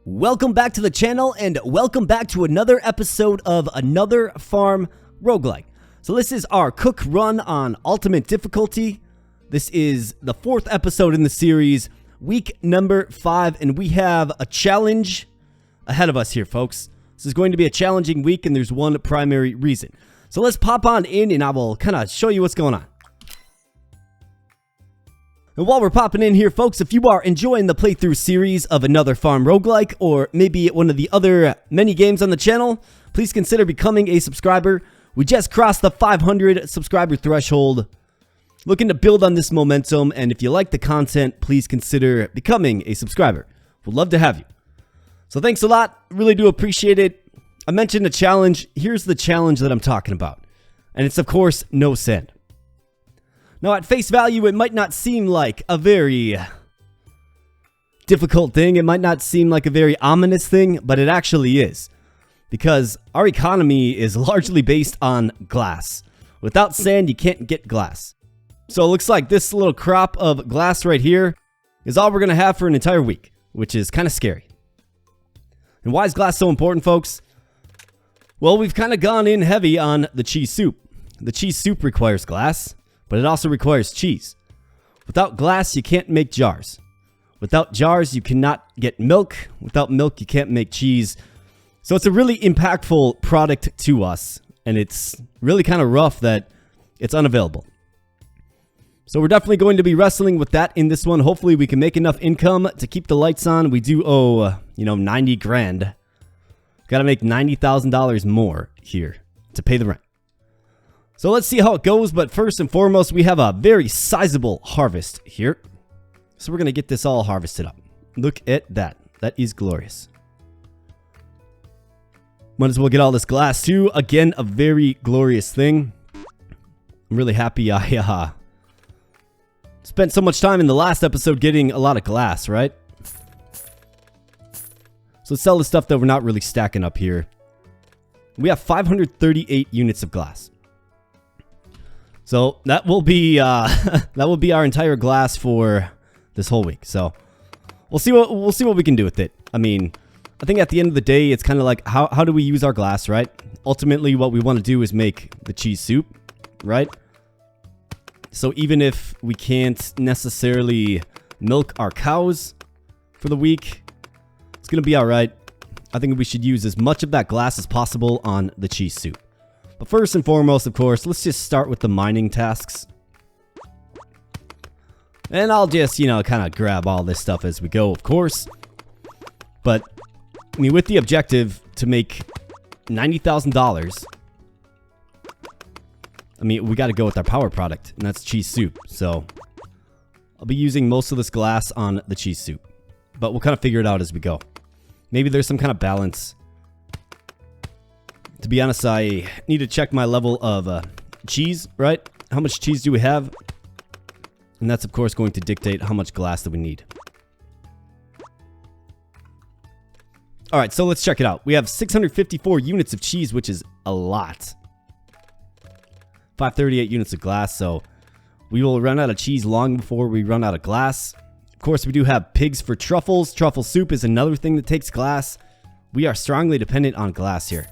Welcome back to the channel and welcome back to another episode of another Farm Roguelike. So this is our cook run on ultimate difficulty. This is the 4th episode in the series, week number 5, and we have a challenge ahead of us here, folks. This is going to be a challenging week and there's one primary reason. So let's pop on in and I will kind of show you what's going on. And while we're popping in here, folks, if you are enjoying the playthrough series of another Farm Roguelike, or maybe one of the other many games on the channel, please consider becoming a subscriber. We just crossed the 500 subscriber threshold. Looking to build on this momentum, and if you like the content, please consider becoming a subscriber. We'd love to have you. So thanks a lot. Really do appreciate it. I mentioned a challenge. Here's the challenge that I'm talking about. And it's, of course, no sand. Now, at face value, it might not seem like a very difficult thing. It might not seem like a very ominous thing, but it actually is. Because our economy is largely based on glass. Without sand, you can't get glass. So it looks like this little crop of glass right here is all we're going to have for an entire week, which is kind of scary. And why is glass so important, folks? Well, we've kind of gone in heavy on the cheese soup. The cheese soup requires glass. But it also requires cheese. Without glass, you can't make jars. Without jars, you cannot get milk. Without milk, you can't make cheese. So it's a really impactful product to us. And it's really kind of rough that it's unavailable. So we're definitely going to be wrestling with that in this one. Hopefully we can make enough income to keep the lights on. We do owe, 90 grand. Got to make $90,000 more here to pay the rent. So let's see how it goes, but first and foremost, we have a very sizable harvest here. So we're going to get this all harvested up. Look at that. That is glorious. Might as well get all this glass too. Again, a very glorious thing. I'm really happy I spent so much time in the last episode getting a lot of glass, right? So let's sell the stuff that we're not really stacking up here. We have 538 units of glass. So that will be our entire glass for this whole week. So we'll see what we can do with it. I mean, I think at the end of the day, it's kind of like how do we use our glass, right? Ultimately, what we want to do is make the cheese soup, right? So even if we can't necessarily milk our cows for the week, it's gonna be all right. I think we should use as much of that glass as possible on the cheese soup. But first and foremost, of course, let's just start with the mining tasks. And I'll just, kind of grab all this stuff as we go, of course. But, I mean, with the objective to make $90,000, I mean, we got to go with our power product, and that's cheese soup. So, I'll be using most of this glass on the cheese soup. But we'll kind of figure it out as we go. Maybe there's some kind of balance. To be honest, I need to check my level of cheese, right? How much cheese do we have? And that's, of course, going to dictate how much glass that we need. All right, so let's check it out. We have 654 units of cheese, which is a lot. 538 units of glass, so we will run out of cheese long before we run out of glass. Of course, we do have pigs for truffles. Truffle soup is another thing that takes glass. We are strongly dependent on glass here.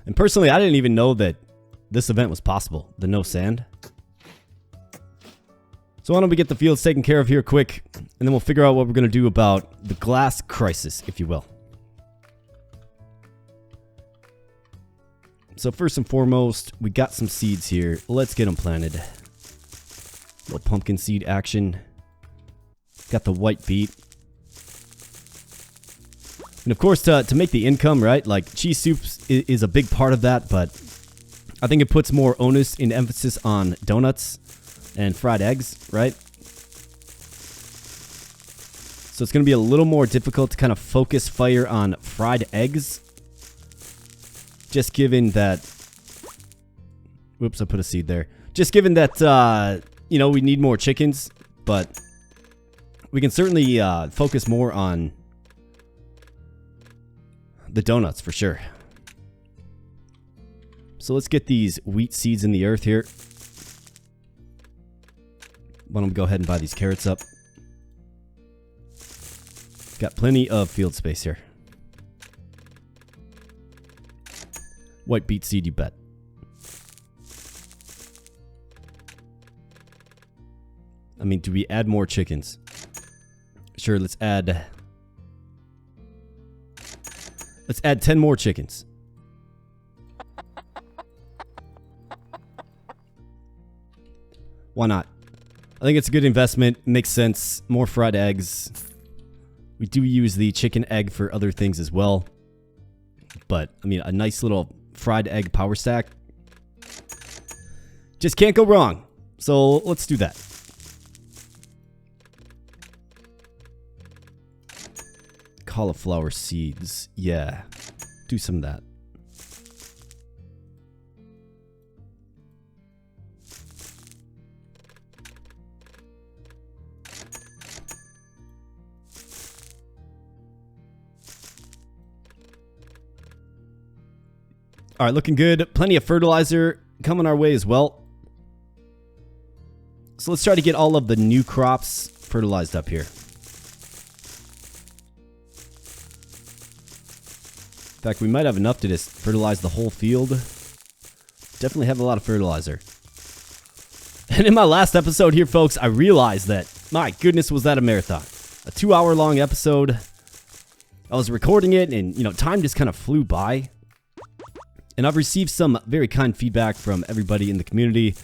And personally, I didn't even know that this event was possible, the no sand. So why don't we get the fields taken care of here quick, and then we'll figure out what we're going to do about the glass crisis, if you will. So first and foremost, we got some seeds here. Let's get them planted. Little pumpkin seed action. Got the white beet. And of course, to make the income, right, like cheese soup is a big part of that, but I think it puts more onus and emphasis on donuts and fried eggs, right? So it's going to be a little more difficult to kind of focus fire on fried eggs. Just given that... Whoops, I put a seed there. Just given that, we need more chickens, but we can certainly focus more on the donuts for sure. So let's get these wheat seeds in the earth here. Why don't we go ahead and buy these carrots up? Got plenty of field space here. White beet seed, you bet. I mean, do we add more chickens? Sure, let's add 10 more chickens. Why not? I think it's a good investment. Makes sense. More fried eggs. We do use the chicken egg for other things as well. But, I mean, a nice little fried egg power stack. Just can't go wrong. So, let's do that. Cauliflower seeds. Yeah. Do some of that. All right, looking good. Plenty of fertilizer coming our way as well. So let's try to get all of the new crops fertilized up here. In fact, we might have enough to just fertilize the whole field. Definitely have a lot of fertilizer. And in my last episode here, folks, I realized that, my goodness, was that a marathon. A 2-hour-long episode. I was recording it, and, time just kind of flew by. And I've received some very kind feedback from everybody in the community.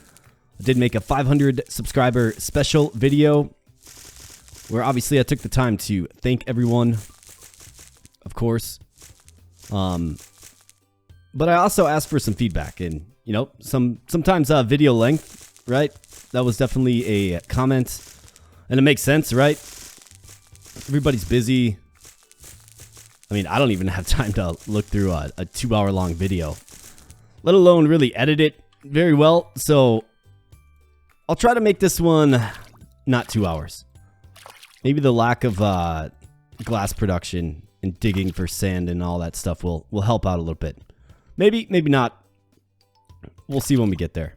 I did make a 500 subscriber special video where obviously I took the time to thank everyone, of course. But I also asked for some feedback and, sometimes video length, right? That was definitely a comment. And it makes sense, right? Everybody's busy. I mean, I don't even have time to look through a 2-hour-long video, let alone really edit it very well. So I'll try to make this one not 2 hours. Maybe the lack of glass production and digging for sand and all that stuff will help out a little bit. Maybe not. We'll see when we get there.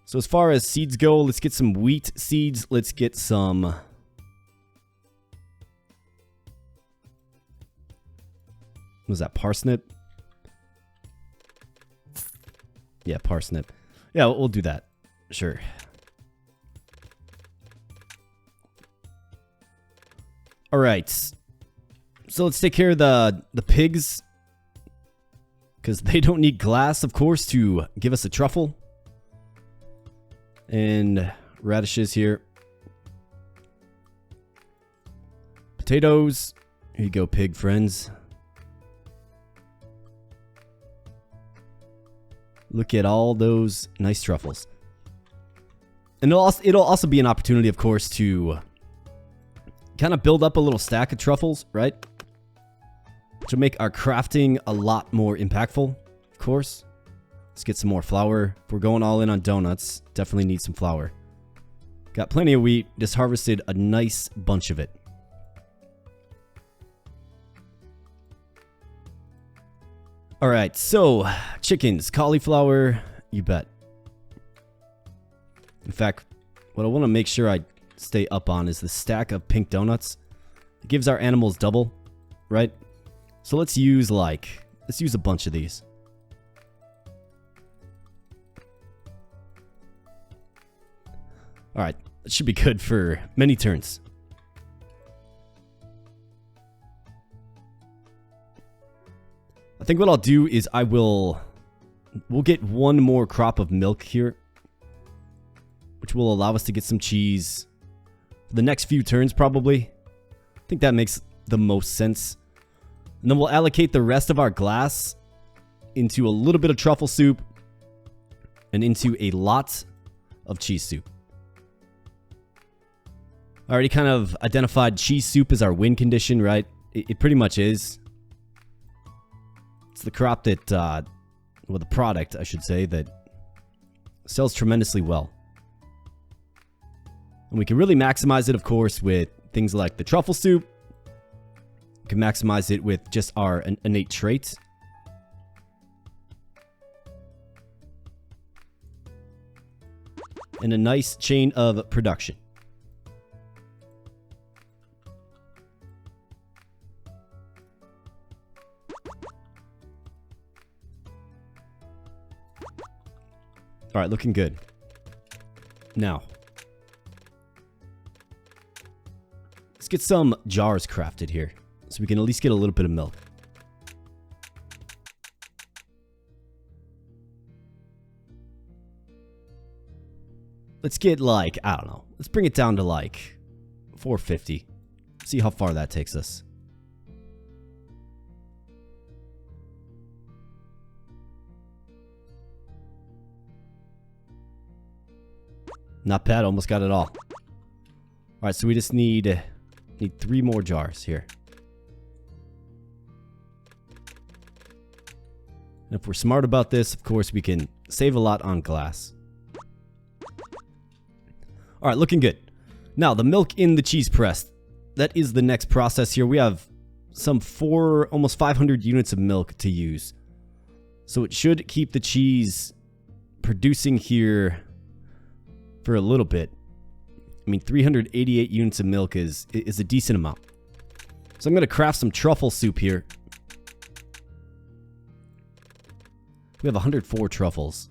So as far as seeds go, let's get some wheat seeds. Let's get some... Was that parsnip? Yeah, parsnip. Yeah, we'll do that. Sure. All right. So let's take care of the pigs. Because they don't need glass, of course, to give us a truffle. And radishes here. Potatoes. Here you go, pig friends. Look at all those nice truffles. And it'll also be an opportunity, of course, to kind of build up a little stack of truffles, right? Which will make our crafting a lot more impactful, of course. Let's get some more flour. If we're going all in on donuts, definitely need some flour. Got plenty of wheat. Just harvested a nice bunch of it. All right, so chickens, cauliflower, you bet. In fact, what I want to make sure I stay up on is the stack of pink donuts. It gives our animals double, right? So let's use a bunch of these. All right, that should be good for many turns. I think what I'll do is we'll get one more crop of milk here, which will allow us to get some cheese for the next few turns probably. I think that makes the most sense. And then we'll allocate the rest of our glass into a little bit of truffle soup and into a lot of cheese soup. I already kind of identified cheese soup as our win condition, right? It pretty much is. It's the crop that, well, the product, I should say, that sells tremendously well. And we can really maximize it, of course, with things like the truffle soup. We can maximize it with just our innate traits. and a nice chain of production. All right, looking good. Now, let's get some jars crafted here so we can at least get a little bit of milk. Let's get like, I don't know. Let's bring it down to like 450. See how far that takes us. Not bad, almost got it all. Alright, so we just need 3 more jars here. And if we're smart about this, of course, we can save a lot on glass. Alright, looking good. Now, the milk in the cheese press. That is the next process here. We have some almost 500 units of milk to use. So it should keep the cheese producing here for a little bit. I mean, 388 units of milk is a decent amount. So I'm going to craft some truffle soup here. We have 104 truffles.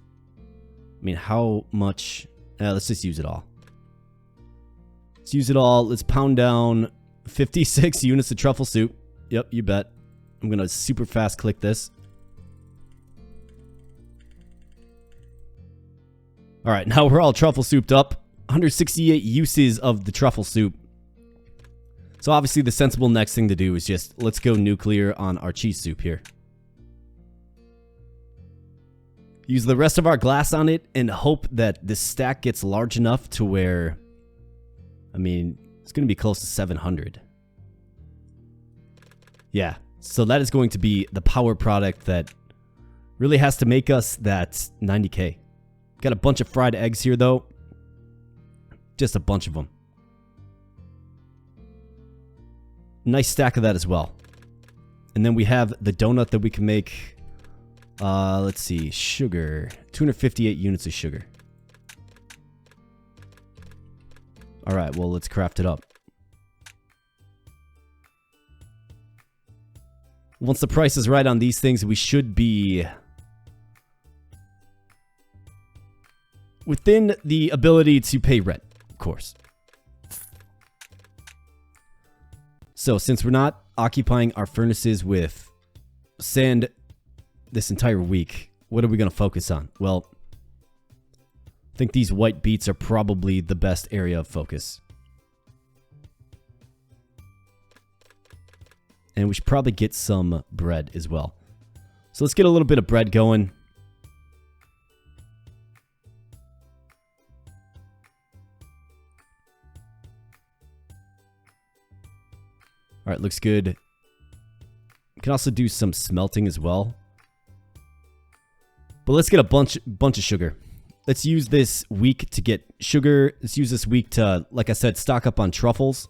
I mean, how much? Let's just use it all. Let's use it all. Let's pound down 56 units of truffle soup. Yep, you bet. I'm going to super fast click this. All right, now we're all truffle souped up. 168 uses of the truffle soup. So obviously the sensible next thing to do is just let's go nuclear on our cheese soup here. Use the rest of our glass on it and hope that this stack gets large enough to where, I mean, it's going to be close to 700. Yeah, so that is going to be the power product that really has to make us that 90k. Got a bunch of fried eggs here, though. Just a bunch of them. Nice stack of that as well. And then we have the donut that we can make. Let's see. Sugar. 258 units of sugar. Alright, well, let's craft it up. Once the price is right on these things, we should be within the ability to pay rent, of course. So, since we're not occupying our furnaces with sand this entire week, what are we going to focus on? Well, I think these white beets are probably the best area of focus. And we should probably get some bread as well. So let's get a little bit of bread going. All right, looks good. We can also do some smelting as well. But let's get a bunch of sugar. Let's use this week to get sugar. Let's use this week to, like I said, stock up on truffles.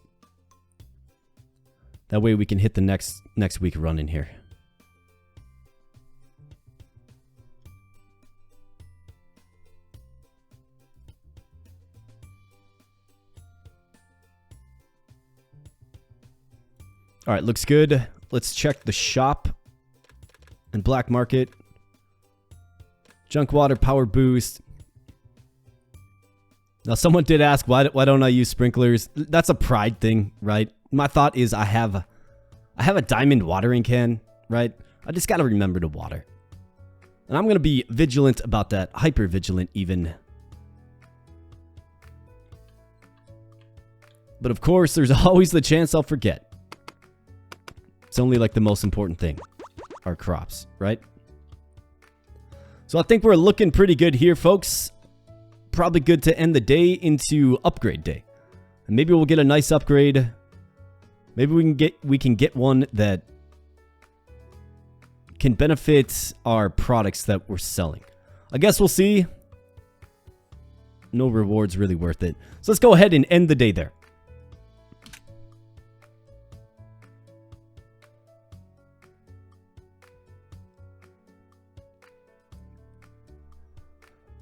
That way we can hit the next week run in here. All right, looks good. Let's check the shop and black market. Junk water, power boost. Now, someone did ask, why don't I use sprinklers? That's a pride thing, right? My thought is I have a diamond watering can, right? I just got to remember to water. And I'm going to be vigilant about that. Hyper vigilant, even. But of course, there's always the chance I'll forget. It's only like the most important thing. Our crops, right? So I think we're looking pretty good here, folks. Probably good to end the day into upgrade day. And maybe we'll get a nice upgrade. Maybe we can get one that can benefit our products that we're selling. I guess we'll see. No rewards really worth it. So let's go ahead and end the day there.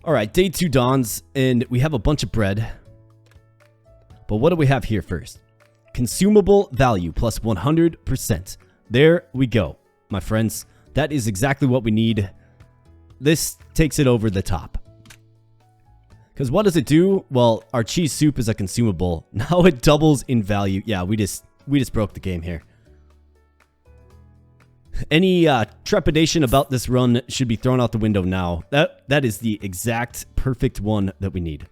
All right, day 2 dawns, and we have a bunch of bread. But what do we have here first? Consumable value plus 100%. There we go, my friends. That is exactly what we need. This takes it over the top. Because what does it do? Well, our cheese soup is a consumable. Now it doubles in value. Yeah, we just broke the game here. Any trepidation about this run should be thrown out the window now. That is the exact perfect one that we need.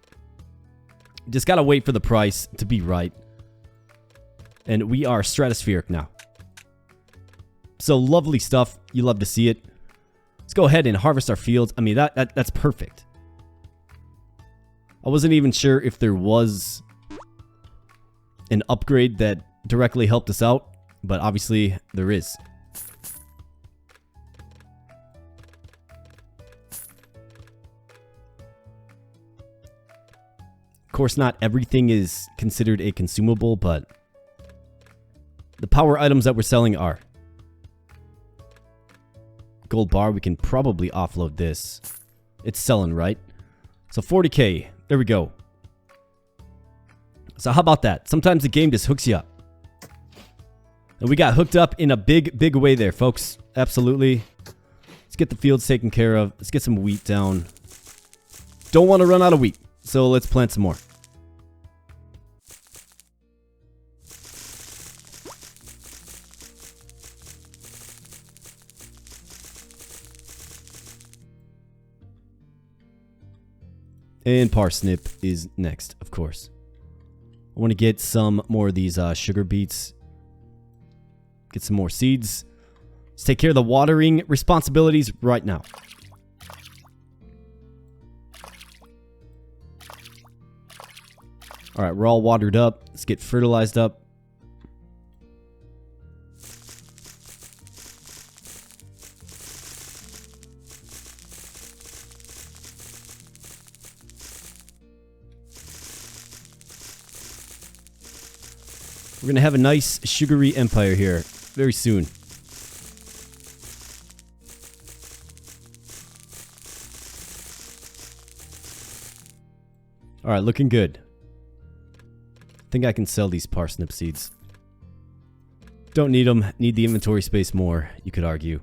Just gotta wait for the price to be right. And we are stratospheric now. So lovely stuff. You love to see it. Let's go ahead and harvest our fields. I mean, that's perfect. I wasn't even sure if there was an upgrade that directly helped us out, but obviously there is. Of course, not everything is considered a consumable, but the power items that we're selling are. Gold bar, we can probably offload this. It's selling, right? So 40k. There we go. So how about that? Sometimes the game just hooks you up. And we got hooked up in a big, big way there, folks. Absolutely. Let's get the fields taken care of. Let's get some wheat down. Don't want to run out of wheat. So let's plant some more. And parsnip is next, of course. I want to get some more of these sugar beets. Get some more seeds. Let's take care of the watering responsibilities right now. All right, we're all watered up. Let's get fertilized up. We're going to have a nice sugary empire here very soon. All right, looking good. I think I can sell these parsnip seeds. Don't need them. Need the inventory space more, you could argue.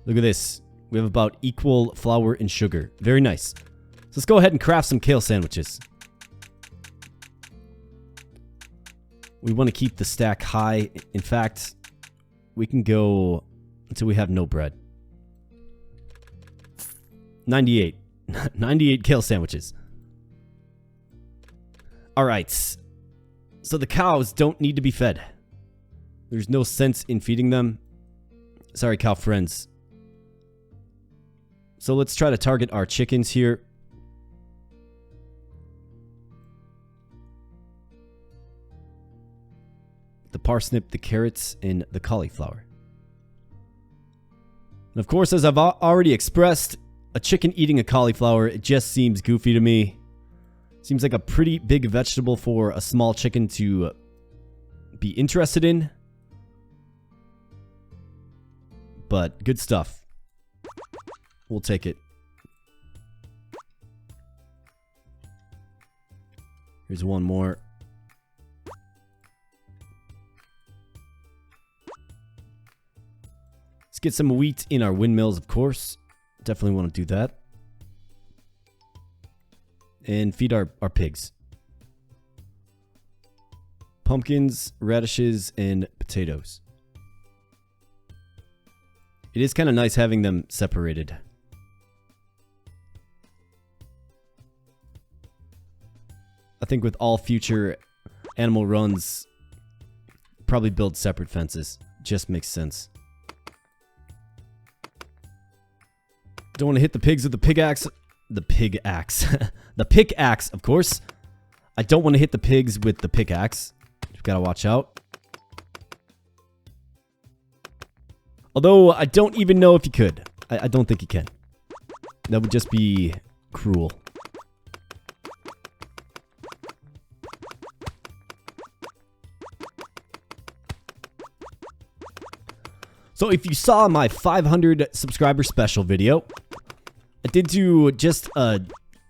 Look at this. We have about equal flour and sugar. Very nice. So let's go ahead and craft some kale sandwiches. We want to keep the stack high. In fact, we can go until we have no bread. 98. 98 kale sandwiches. Alright. So the cows don't need to be fed. There's no sense in feeding them. Sorry, cow friends. So let's try to target our chickens here. The parsnip, the carrots, and the cauliflower. And of course, as I've already expressed, a chicken eating a cauliflower, it just seems goofy to me. Seems like a pretty big vegetable for a small chicken to be interested in. But good stuff. We'll take it. Here's one more. Let's get some wheat in our windmills, of course. Definitely want to do that. And feed our pigs. Pumpkins, radishes, and potatoes. It is kind of nice having them separated. I think with all future animal runs, probably build separate fences. Just makes sense. Don't want to hit the pigs with the pickaxe. The pickaxe. The pickaxe, of course. I don't want to hit the pigs with the pickaxe. You've got to watch out. Although, I don't even know if you could. I don't think you can. That would just be cruel. So if you saw my 500 subscriber special video, I did do just a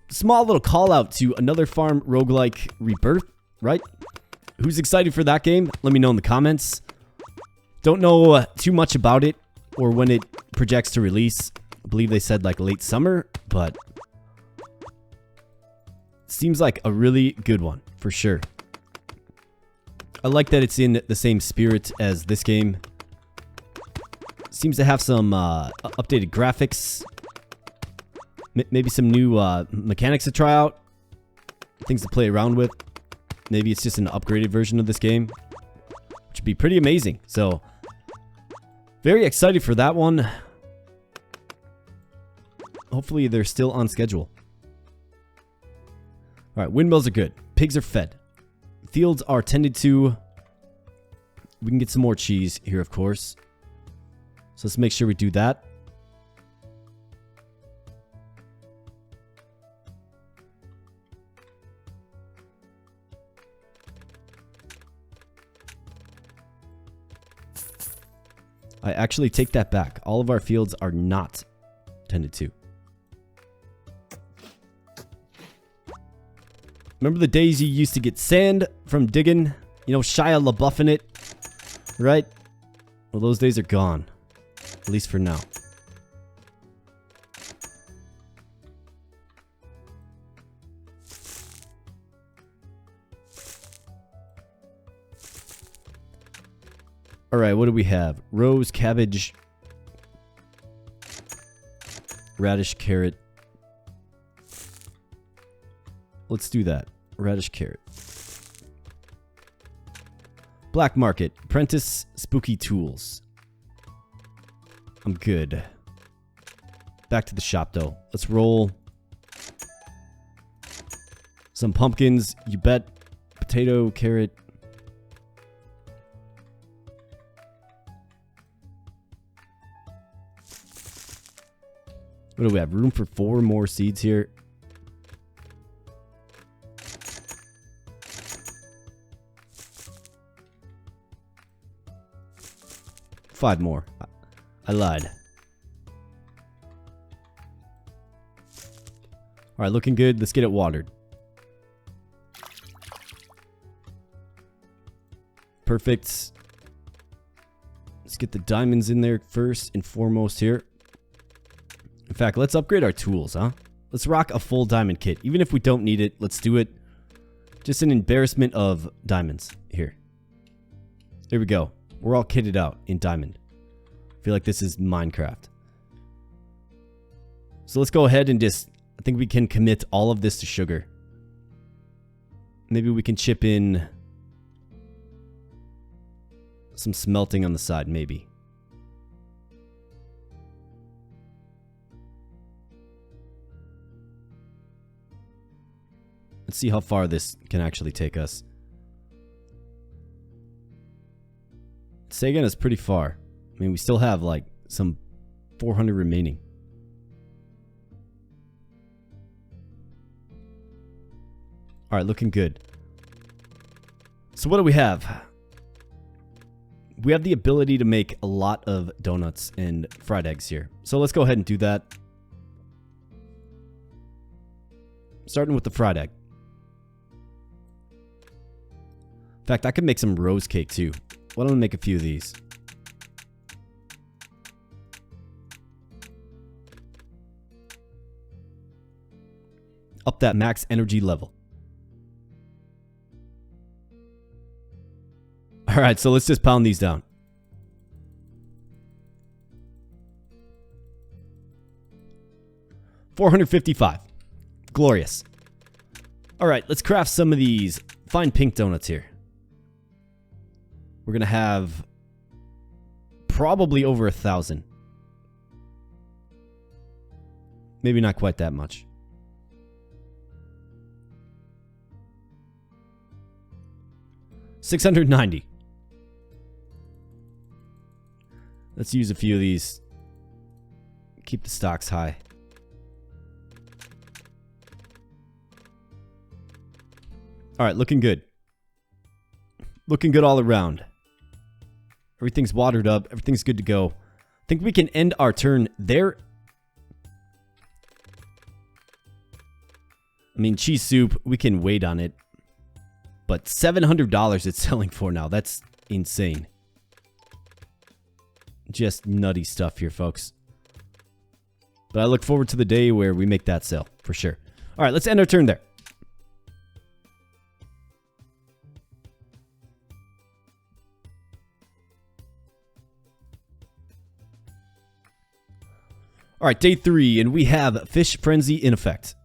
small little call out to another Farm Roguelike Rebirth, right? Who's excited for that game? Let me know in the comments. Don't know too much about it or when it projects to release. I believe they said like late summer, but seems like a really good one for sure. I like that it's in the same spirit as this game. Seems to have some updated graphics. Maybe some new mechanics to try out. Things to play around with. Maybe it's just an upgraded version of this game, which would be pretty amazing. So, very excited for that one. Hopefully they're still on schedule. Alright, windmills are good. Pigs are fed. Fields are tended to. We can get some more cheese here, of course. So let's make sure we do that. I actually take that back. All of our fields are not tended to. Remember the days you used to get sand from digging? You know, Shia LaBeoufing it, right? Well, those days are gone. At least for now. Alright, what do we have? Rose, cabbage, radish, carrot. Let's do that. Radish, carrot. Black market. Apprentice, spooky tools. I'm good. Back to the shop, though. Let's roll some pumpkins. You bet. Potato, carrot. What do we have? Room for 4 more seeds here. Five more. I lied. Alright, looking good. Let's get it watered. Perfect. Let's get the diamonds in there first and foremost here. In fact, let's upgrade our tools, huh? Let's rock a full diamond kit. Even if we don't need it, let's do it. Just an embarrassment of diamonds. Here. There we go. We're all kitted out in diamond. I feel like this is Minecraft. So let's go ahead and just... I think we can commit all of this to sugar. Maybe we can chip in some smelting on the side, maybe. Let's see how far this can actually take us. Sagan is pretty far. I mean, we still have like some 400 remaining. Alright, looking good. So what do we have? We have the ability to make a lot of donuts and fried eggs here. So let's go ahead and do that. Starting with the fried egg. In fact, I could make some rose cake too. Why don't I make a few of these? Up that max energy level. Alright, so let's just pound these down. $455. Glorious. Alright, let's craft some of these fine pink donuts here. We're going to have probably over 1,000. Maybe not quite that much. $690. Let's use a few of these. Keep the stocks high. Alright, looking good. Looking good all around. Everything's watered up. Everything's good to go. I think we can end our turn there. I mean, cheese soup, we can wait on it. But $700 it's selling for now. That's insane. Just nutty stuff here, folks. But I look forward to the day where we make that sale, for sure. All right, let's end our turn there. All right, day 3, and we have Fish Frenzy in effect.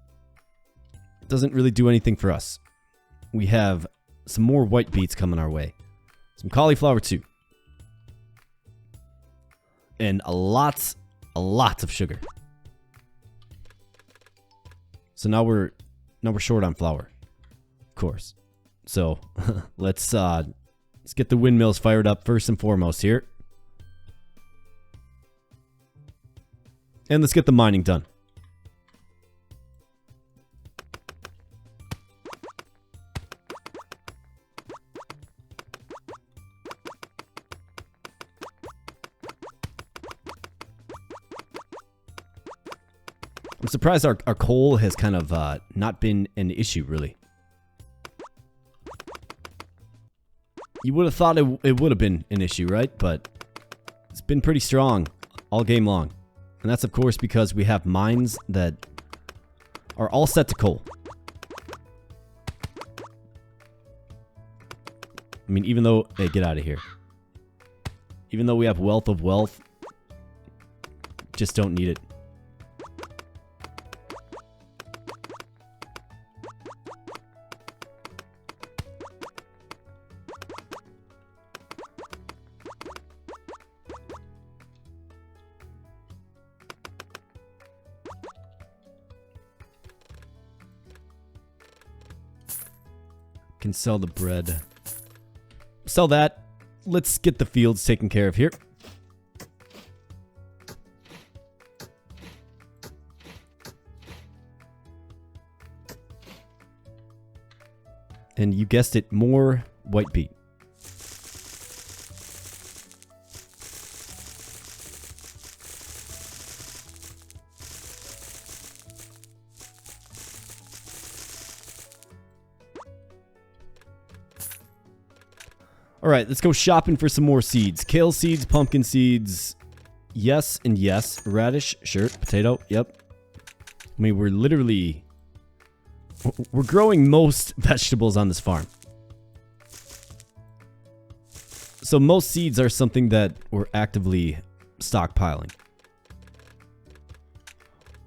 Doesn't really do anything for us. We have some more white beets coming our way. Some cauliflower too. And a lot of sugar. So now we're short on flour. Of course. So let's get the windmills fired up first and foremost here. And let's get the mining done. I'm surprised our coal has kind of not been an issue, really. You would have thought it would have been an issue, right? But it's been pretty strong all game long. And that's, of course, because we have mines that are all set to coal. I mean, even though... Hey, get out of here. Even though we have wealth of wealth, just don't need it. Can sell the bread. Sell that. Let's get the fields taken care of here. And you guessed it, more white beet. Alright, let's go shopping for some more seeds. Kale seeds, pumpkin seeds. Yes and yes. Radish, sure. Potato, yep. I mean, we're growing most vegetables on this farm. So most seeds are something that we're actively stockpiling.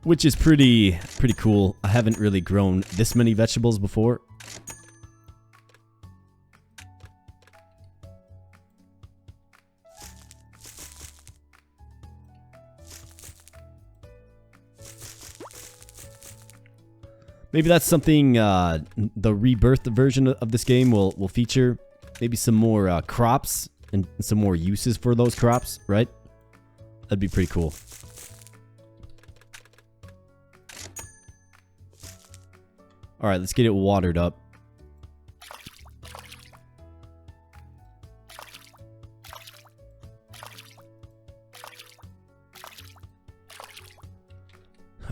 Which is pretty cool. I haven't really grown this many vegetables before. Maybe that's something the rebirth version of this game will feature. Maybe some more crops and some more uses for those crops, right? That'd be pretty cool. All right, let's get it watered up.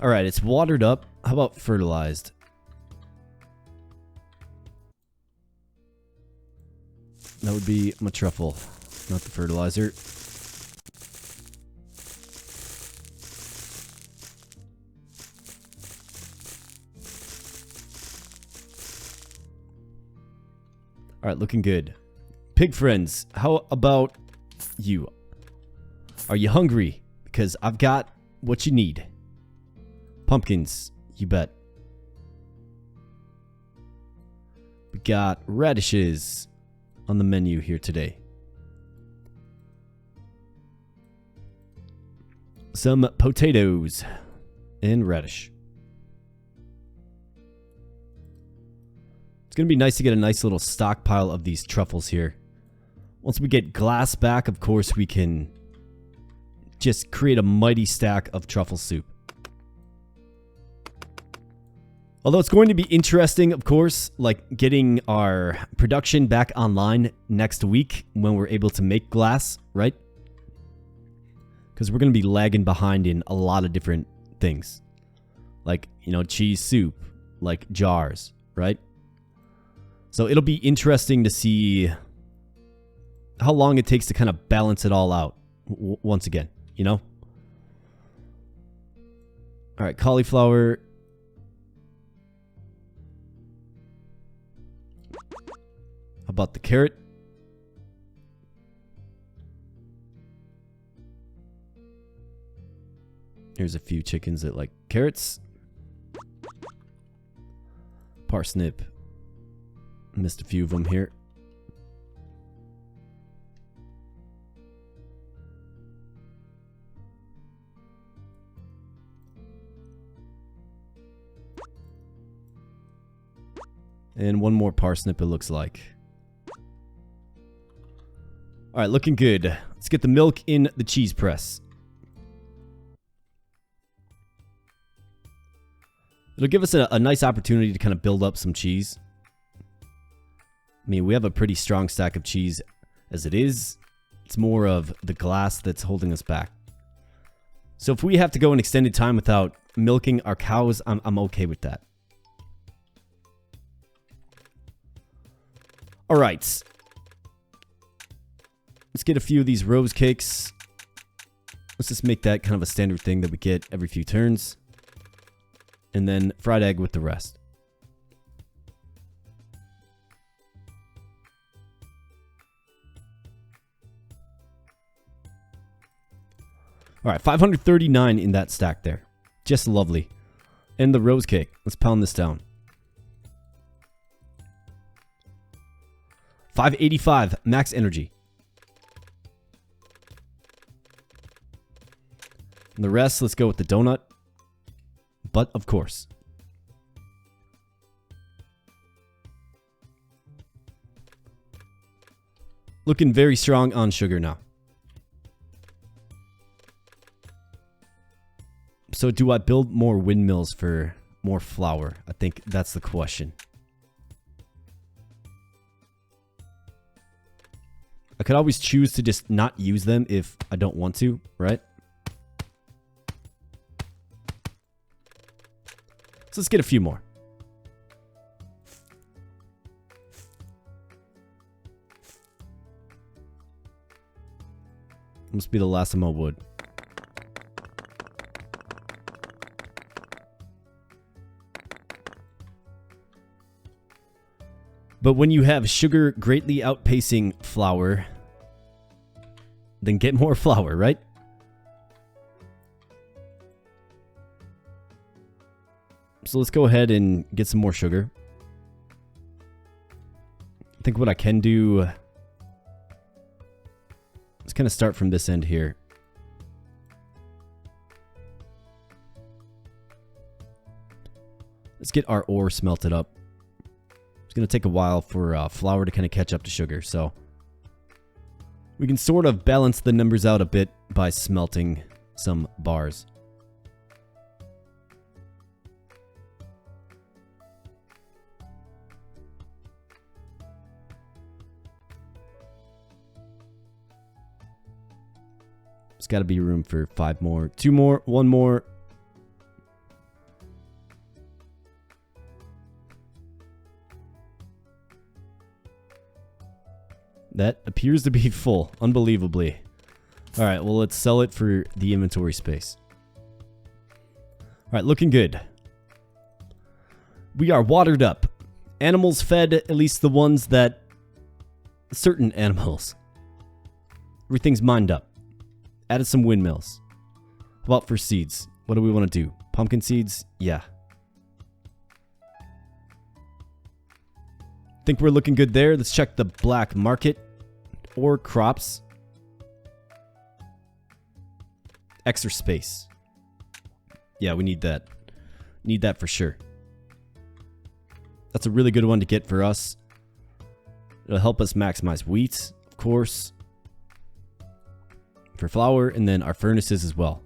All right, it's watered up. How about fertilized? That would be my truffle, not the fertilizer. All right, looking good. Pig friends, how about you? Are you hungry? Because I've got what you need. Pumpkins, you bet. We got radishes on the menu here today. Some potatoes and radish. It's going to be nice to get a nice little stockpile of these truffles here. Once we get glass back, of course, we can just create a mighty stack of truffle soup. Although it's going to be interesting, of course, like getting our production back online next week when we're able to make glass, right? Because we're going to be lagging behind in a lot of different things. Like, you know, cheese soup, like jars, right? So it'll be interesting to see how long it takes to kind of balance it all out once again, you know? All right, cauliflower. How about the carrot? Here's a few chickens that like carrots. Parsnip. Missed a few of them here. And one more parsnip, it looks like. Alright, looking good. Let's get the milk in the cheese press. It'll give us a nice opportunity to kind of build up some cheese. I mean, we have a pretty strong stack of cheese as it is. It's more of the glass that's holding us back. So if we have to go an extended time without milking our cows, I'm okay with that. Alright. Let's get a few of these rose cakes. Let's just make that kind of a standard thing that we get every few turns. And then fried egg with the rest. Alright, 539 in that stack there. Just lovely. And the rose cake. Let's pound this down. 585 max energy. And the rest, let's go with the donut. But of course. Looking very strong on sugar now. So do I build more windmills for more flour? I think that's the question. I could always choose to just not use them if I don't want to, right? So let's get a few more. Must be the last of my wood. But when you have sugar greatly outpacing flour, then get more flour, right? So let's go ahead and get some more sugar. I think what I can do... Let's kind of start from this end here. Let's get our ore smelted up. It's going to take a while for flour to kind of catch up to sugar, so we can sort of balance the numbers out a bit by smelting some bars. There's got to be room for 5 more, 2 more, 1 more. That appears to be full, unbelievably. Alright, well, let's sell it for the inventory space. Alright, looking good. We are watered up. Animals fed, at least the ones that... certain animals. Everything's mined up. Added some windmills. How about for seeds? What do we want to do? Pumpkin seeds? Yeah. Think we're looking good there. Let's check the black market or crops. Extra space. Yeah, we need that. Need that for sure. That's a really good one to get for us. It'll help us maximize wheat, of course. For flour, and then our furnaces as well.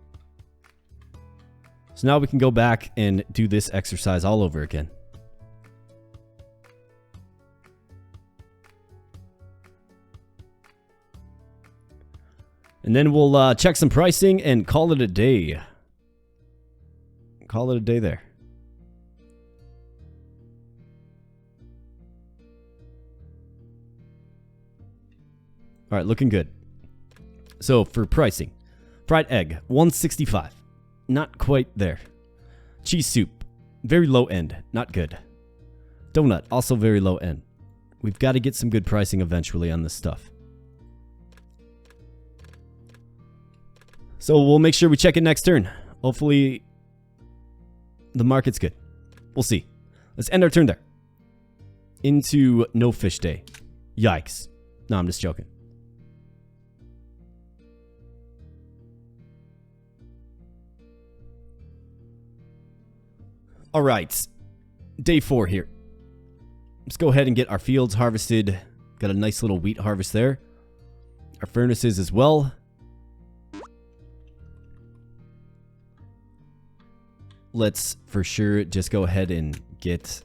So now we can go back and do this exercise all over again. And then we'll check some pricing and call it a day. Call it a day there. All right, looking good. So for pricing, fried egg, 165. Not quite there. Cheese soup, very low end, not good. Donut, also very low end. We've got to get some good pricing eventually on this stuff. So we'll make sure we check it next turn. Hopefully the market's good. We'll see. Let's end our turn there. Into no fish day. Yikes. No, I'm just joking. All right. Day 4 here. Let's go ahead and get our fields harvested. Got a nice little wheat harvest there. Our furnaces as well. Let's for sure just go ahead and get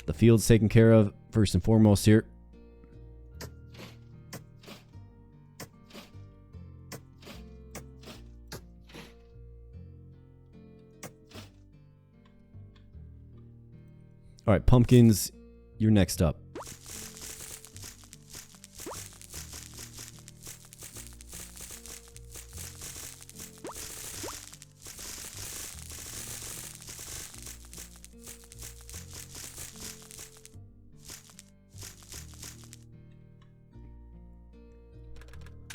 the fields taken care of first and foremost here. All right, pumpkins, you're next up.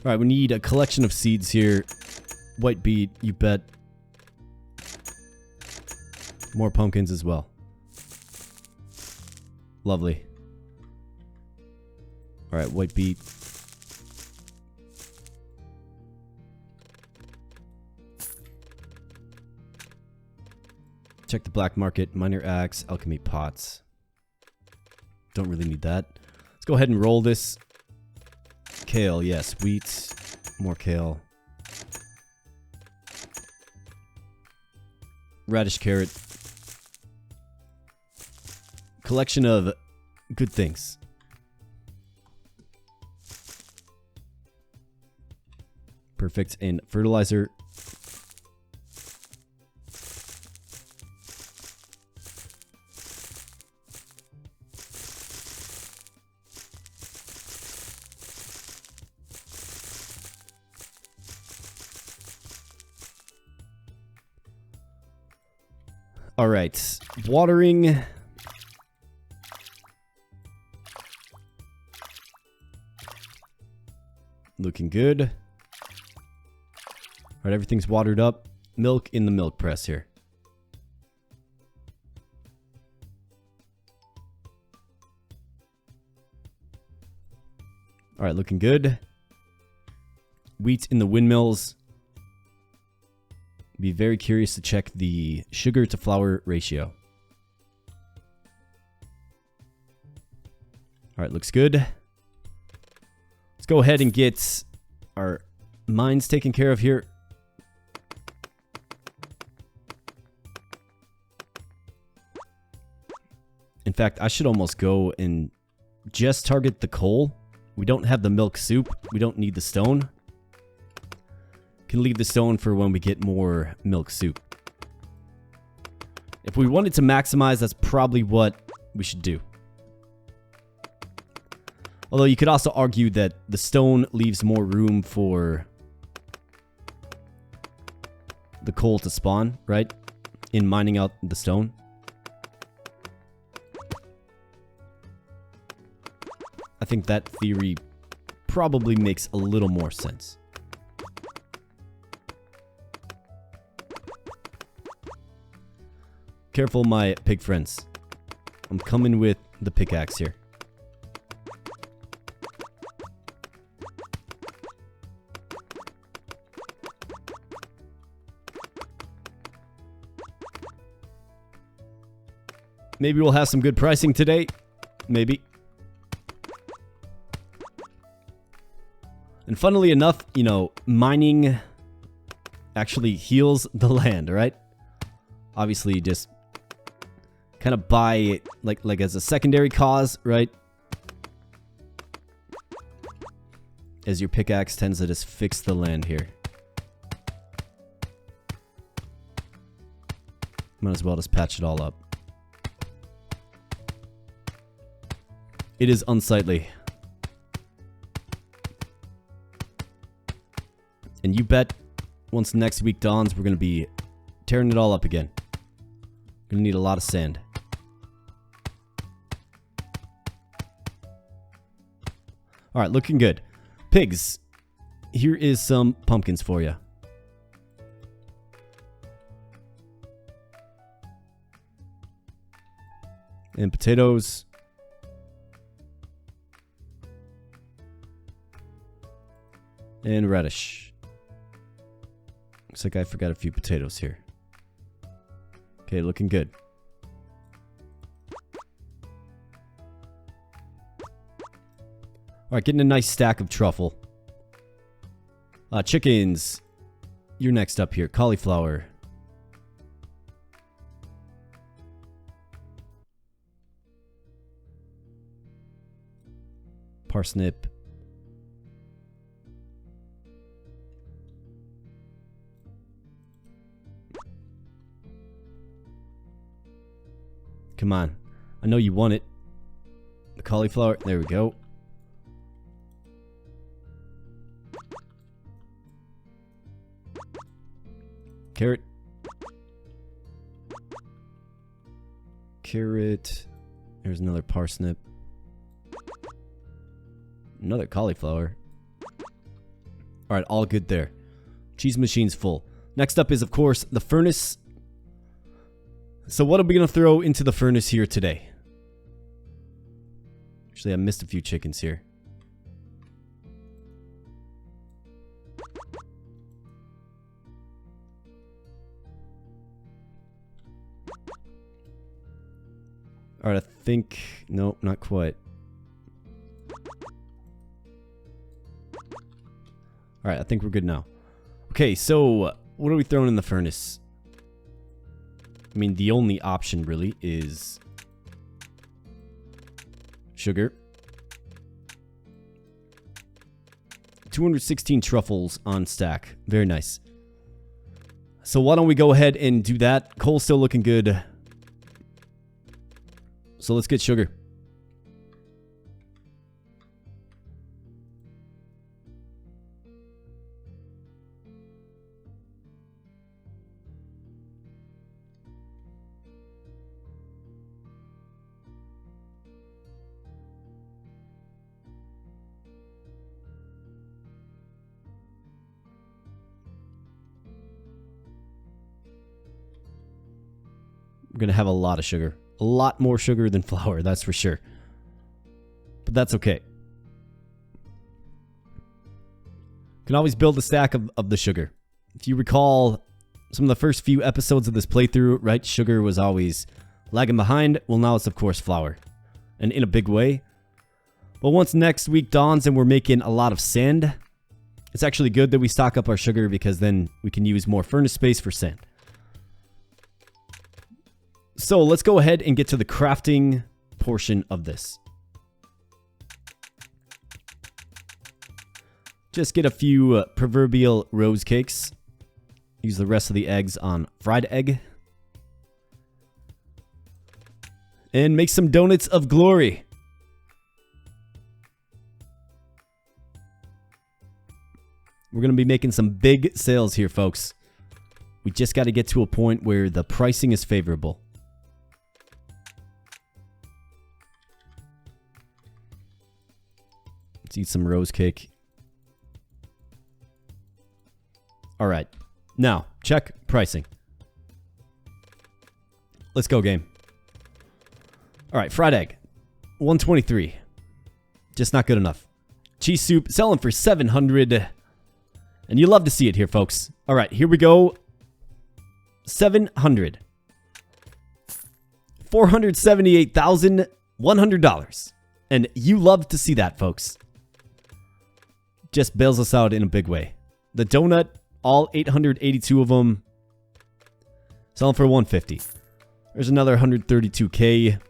All right, we need a collection of seeds here. White beet, you bet. More pumpkins as well. Lovely. All right, white beet. Check the black market, miner axe, alchemy pots. Don't really need that. Let's go ahead and roll this. Kale, yes, wheat, more kale. Radish, carrot. Collection of good things. Perfect. And fertilizer. All right. Watering. Looking good. All right, everything's watered up. Milk in the milk press here. All right, looking good. Wheat in the windmills. Be very curious to check the sugar to flour ratio. All right, looks good. Let's go ahead and get our mines taken care of here. In fact, I should almost go and just target the coal. We don't have the milk soup. We don't need the stone. Can leave the stone for when we get more milk soup. If we wanted to maximize, that's probably what we should do. Although you could also argue that the stone leaves more room for the coal to spawn, right? In mining out the stone. I think that theory probably makes a little more sense. Careful, my pig friends. I'm coming with the pickaxe here. Maybe we'll have some good pricing today. Maybe. And funnily enough, you know, mining actually heals the land, right? Obviously, just kind of buy it like as a secondary cause, right? As your pickaxe tends to just fix the land here. Might as well just patch it all up. It is unsightly. And you bet once next week dawns, we're going to be tearing it all up again. Going to need a lot of sand. Alright, looking good. Pigs, here is some pumpkins for you. And potatoes. And radish. Looks like I forgot a few potatoes here. Okay, looking good. Alright, getting a nice stack of truffle. Chickens. You're next up here. Cauliflower. Parsnip. Come on. I know you want it. The cauliflower. There we go. Carrot. Carrot. There's another parsnip. Another cauliflower. Alright, all good there. Cheese machine's full. Next up is, of course, the furnace. So what are we going to throw into the furnace here today? Actually, I missed a few chickens here. Alright, I think... Nope, not quite. Alright, I think we're good now. Okay, so what are we throwing in the furnace? I mean, the only option really is sugar. 216 truffles on stack. Very nice. So why don't we go ahead and do that? Coal's still looking good. So let's get sugar. We're going to have a lot of sugar. A lot more sugar than flour, that's for sure. But that's okay. You can always build a stack of the sugar. If you recall some of the first few episodes of this playthrough, right, sugar was always lagging behind. Well, now it's, of course, flour. And in a big way. But once next week dawns and we're making a lot of sand, it's actually good that we stock up our sugar because then we can use more furnace space for sand. So let's go ahead and get to the crafting portion of this. Just get a few proverbial rose cakes. Use the rest of the eggs on fried egg. And make some donuts of glory. We're going to be making some big sales here, folks. We just got to get to a point where the pricing is favorable. Let's eat some rose cake. All right. Now, check pricing. Let's go, game. All right, fried egg. 123. Just not good enough. Cheese soup selling for 700. And you love to see it here, folks. All right, here we go. 700. $478,100. And you love to see that, folks. Just bails us out in a big way. The donut, all 882 of them, selling for 150. There's another 132K.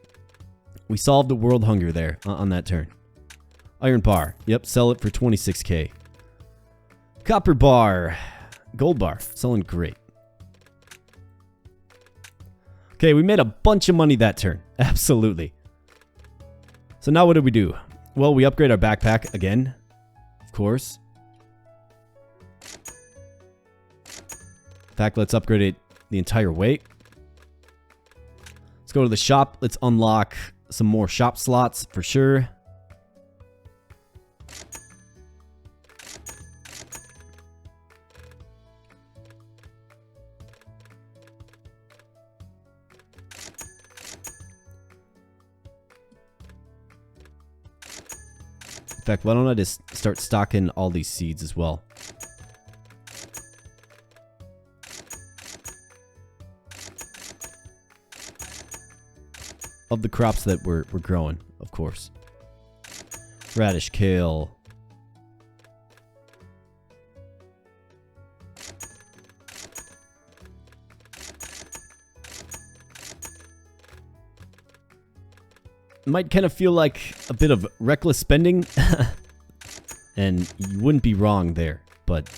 We solved the world hunger there on that turn. Iron bar, yep, sell it for 26K. Copper bar, gold bar, selling great. Okay, we made a bunch of money that turn, absolutely. So now what do we do? Well, we upgrade our backpack again, of course. In fact, let's upgrade it the entire way. Let's go to the shop. Let's unlock some more shop slots for sure. In fact, why don't I just start stocking all these seeds as well? Of the crops that we're growing, of course. Radish, kale. Might kind of feel like a bit of reckless spending. And you wouldn't be wrong there, but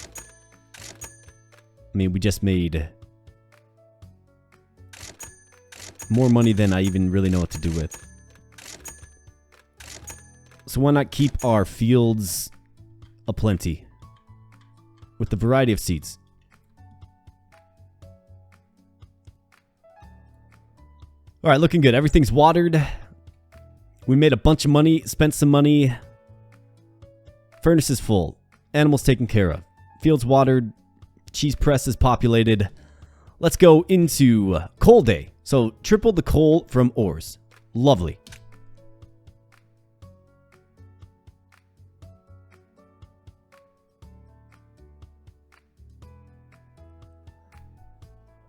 I mean, we just made more money than I even really know what to do with. So why not keep our fields aplenty with the variety of seeds? All right, looking good. Everything's watered. We made a bunch of money, spent some money. Furnace is full. Animals taken care of. Fields watered. Cheese press is populated. Let's go into coal day. So triple the coal from ores. Lovely.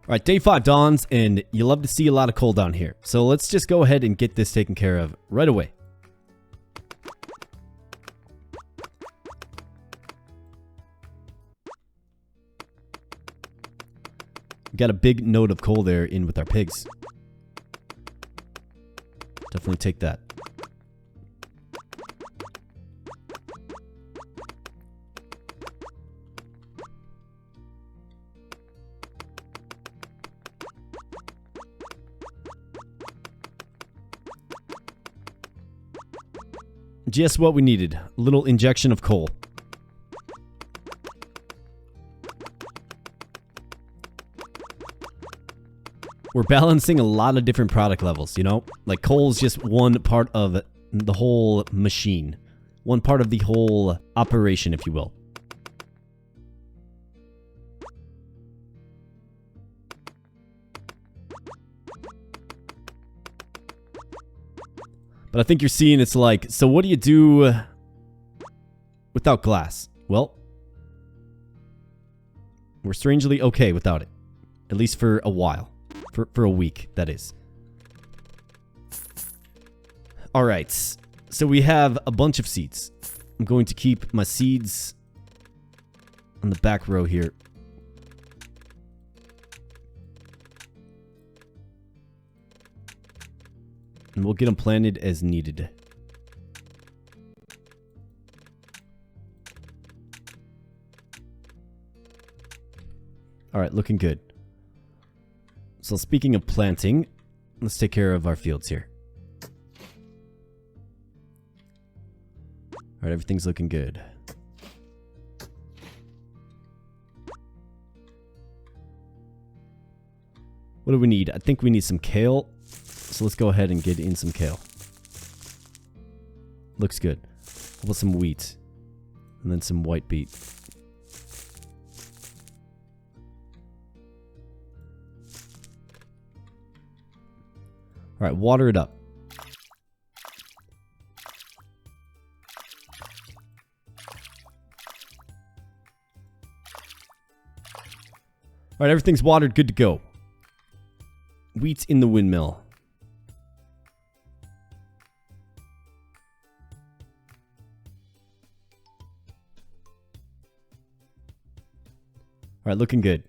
All right, day 5 dawns, and you love to see a lot of coal down here. So let's just go ahead and get this taken care of right away. Got a big node of coal there in with our pigs. Definitely take that. Just what we needed. A little injection of coal. We're balancing a lot of different product levels, you know? Like coal's just one part of the whole machine. One part of the whole operation, if you will. But I think you're seeing it's like, so what do you do without glass? Well, we're strangely okay without it. At least for a while. For a week, that is. Alright, so we have a bunch of seeds. I'm going to keep my seeds on the back row here. And we'll get them planted as needed. Alright, looking good. So speaking of planting, let's take care of our fields here. Alright, everything's looking good. What do we need? I think we need some kale. So let's go ahead and get in some kale. Looks good. How about some wheat? And then some white beet. Alright, water it up. Alright, everything's watered, good to go. Wheat's in the windmill. Alright, looking good.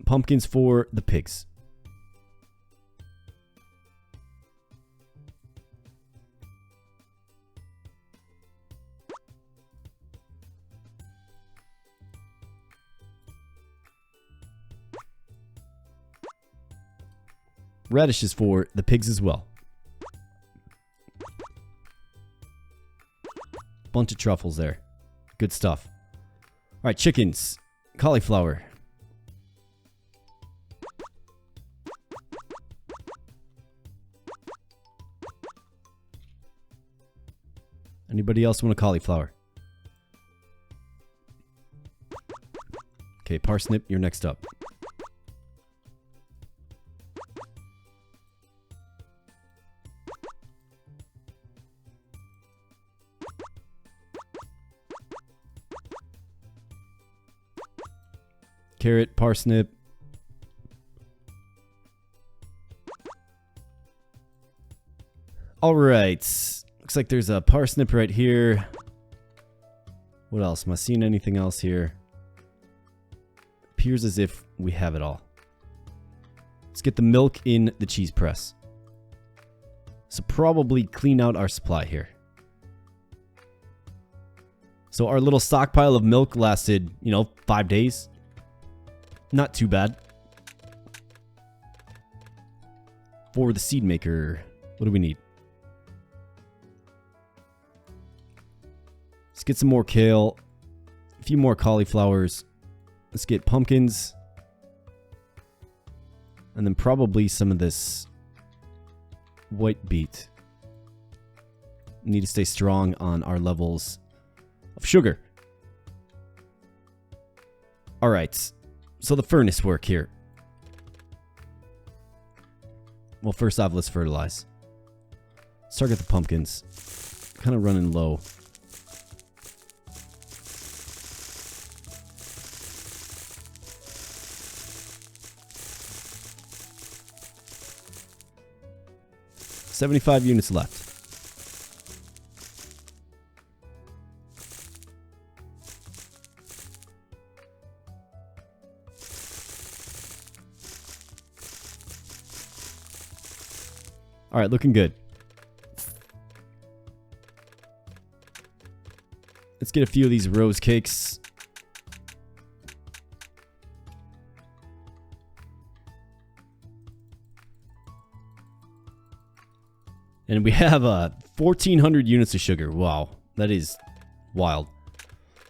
Pumpkins for the pigs. Radishes for the pigs as well. Bunch of truffles there. Good stuff. Alright, chickens. Cauliflower. Anybody else want a cauliflower? Okay, parsnip, you're next up. Carrot, parsnip. All right. Looks like there's a parsnip right here. What else? Am I seeing anything else here? Appears as if we have it all. Let's get the milk in the cheese press. So probably clean out our supply here. So our little stockpile of milk lasted, 5 days. Not too bad. For the seed maker, what do we need? Let's get some more kale. A few more cauliflowers. Let's get pumpkins. And then probably some of this white beet. Need to stay strong on our levels of sugar. Alright. So the furnace work here. Well, first off, let's fertilize. Let's target the pumpkins. Kind of running low. $75 units left. All right, looking good. Let's get a few of these rose cakes. And we have 1,400 units of sugar. Wow, that is wild.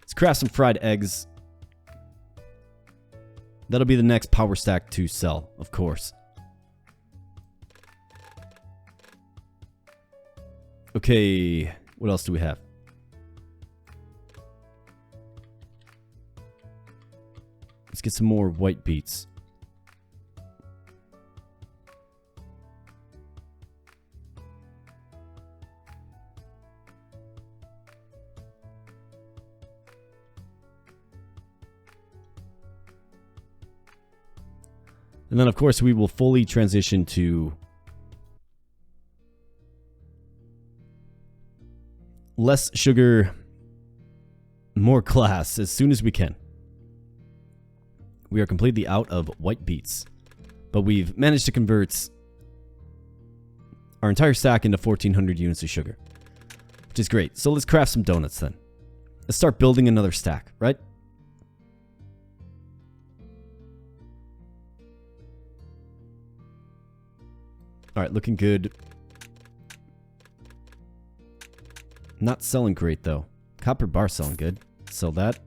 Let's craft some fried eggs. That'll be the next power stack to sell, of course. Okay, what else do we have? Let's get some more white beets. And then, of course, we will fully transition to less sugar, more glass as soon as we can. We are completely out of white beets, but we've managed to convert our entire stack into 1,400 units of sugar, which is great. So let's craft some donuts then. Let's start building another stack, right? All right, looking good. Not selling great, though. Copper bar selling good. Sell that.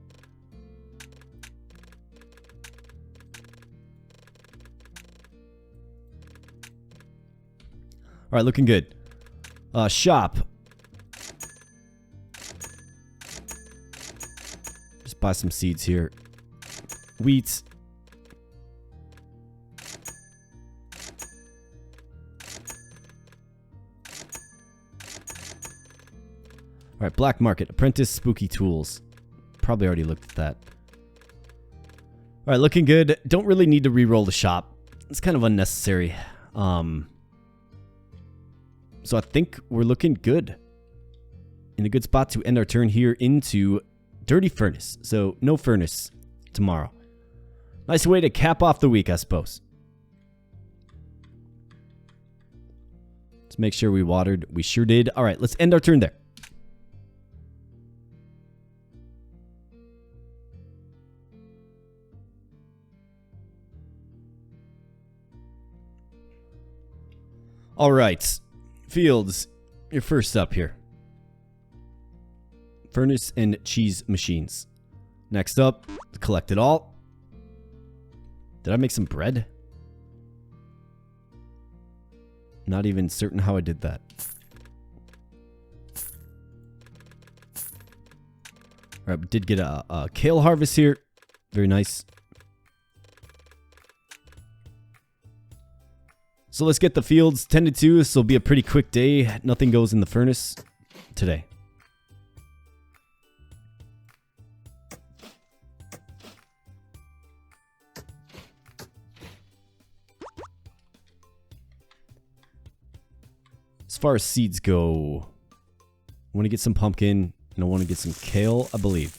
All right, looking good. Shop. Just buy some seeds here. Wheat. All right, black market. Apprentice, spooky tools. Probably already looked at that. All right, looking good. Don't really need to re-roll the shop. It's kind of unnecessary. So I think we're looking good. In a good spot to end our turn here into Dirty Furnace. So no furnace tomorrow. Nice way to cap off the week, I suppose. Let's make sure we watered. We sure did. All right, let's end our turn there. All right, Fields, you're first up here. furnace and cheese machines. Next up, collect it all. Did I make some bread? Not even certain how I did that. Alright, we did get a kale harvest here. Very nice. So let's get the fields tended to. This will be a pretty quick day. Nothing goes in the furnace today. As far as seeds go, I want to get some pumpkin and I want to get some kale, I believe.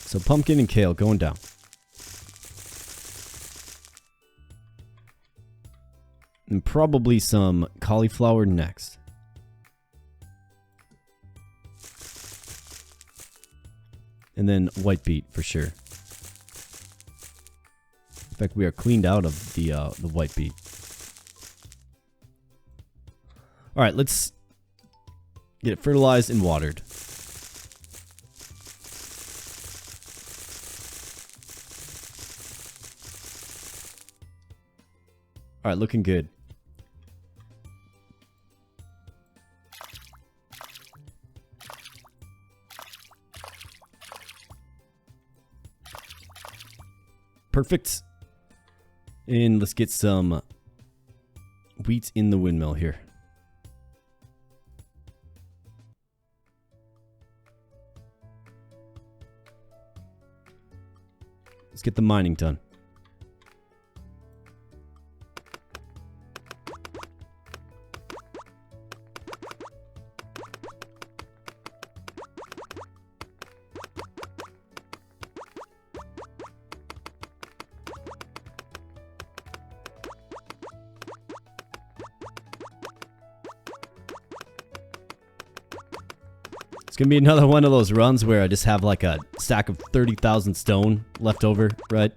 So pumpkin and kale going down. And probably some cauliflower next. And then white beet for sure. In fact, we are cleaned out of the white beet. All right, let's get it fertilized and watered. All right, looking good. Perfect. And let's get some wheat in the windmill here. Let's get the mining done. It's gonna be another one of those runs where I just have like a stack of 30,000 stone left over, right?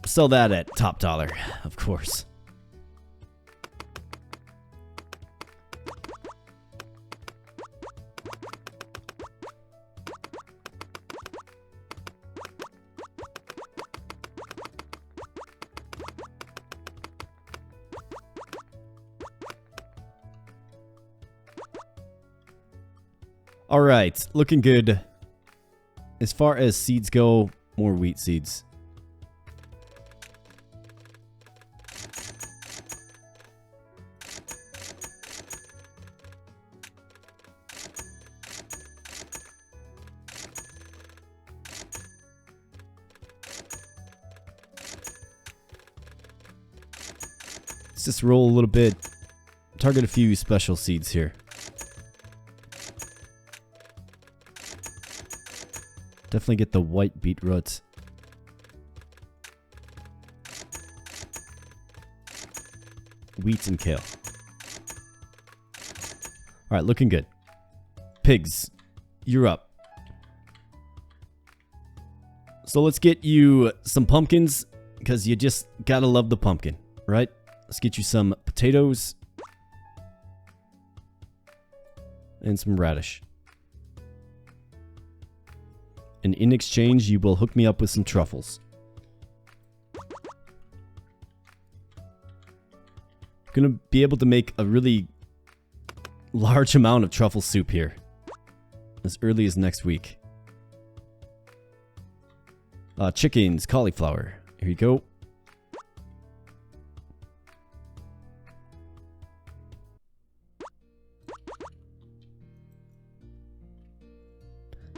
Sell that at top dollar, of course. All right, looking good. As far as seeds go, more wheat seeds. Let's just roll a little bit. Target a few special seeds here. Definitely get the white beetroot. Wheat and kale. Alright, looking good. Pigs, you're up. So let's get you some pumpkins, because you just gotta love the pumpkin, right? Let's get you some potatoes. And some radish. And in exchange, you will hook me up with some truffles. Gonna be able to make a really large amount of truffle soup here. As early as next week. Chickens, cauliflower. Here you go.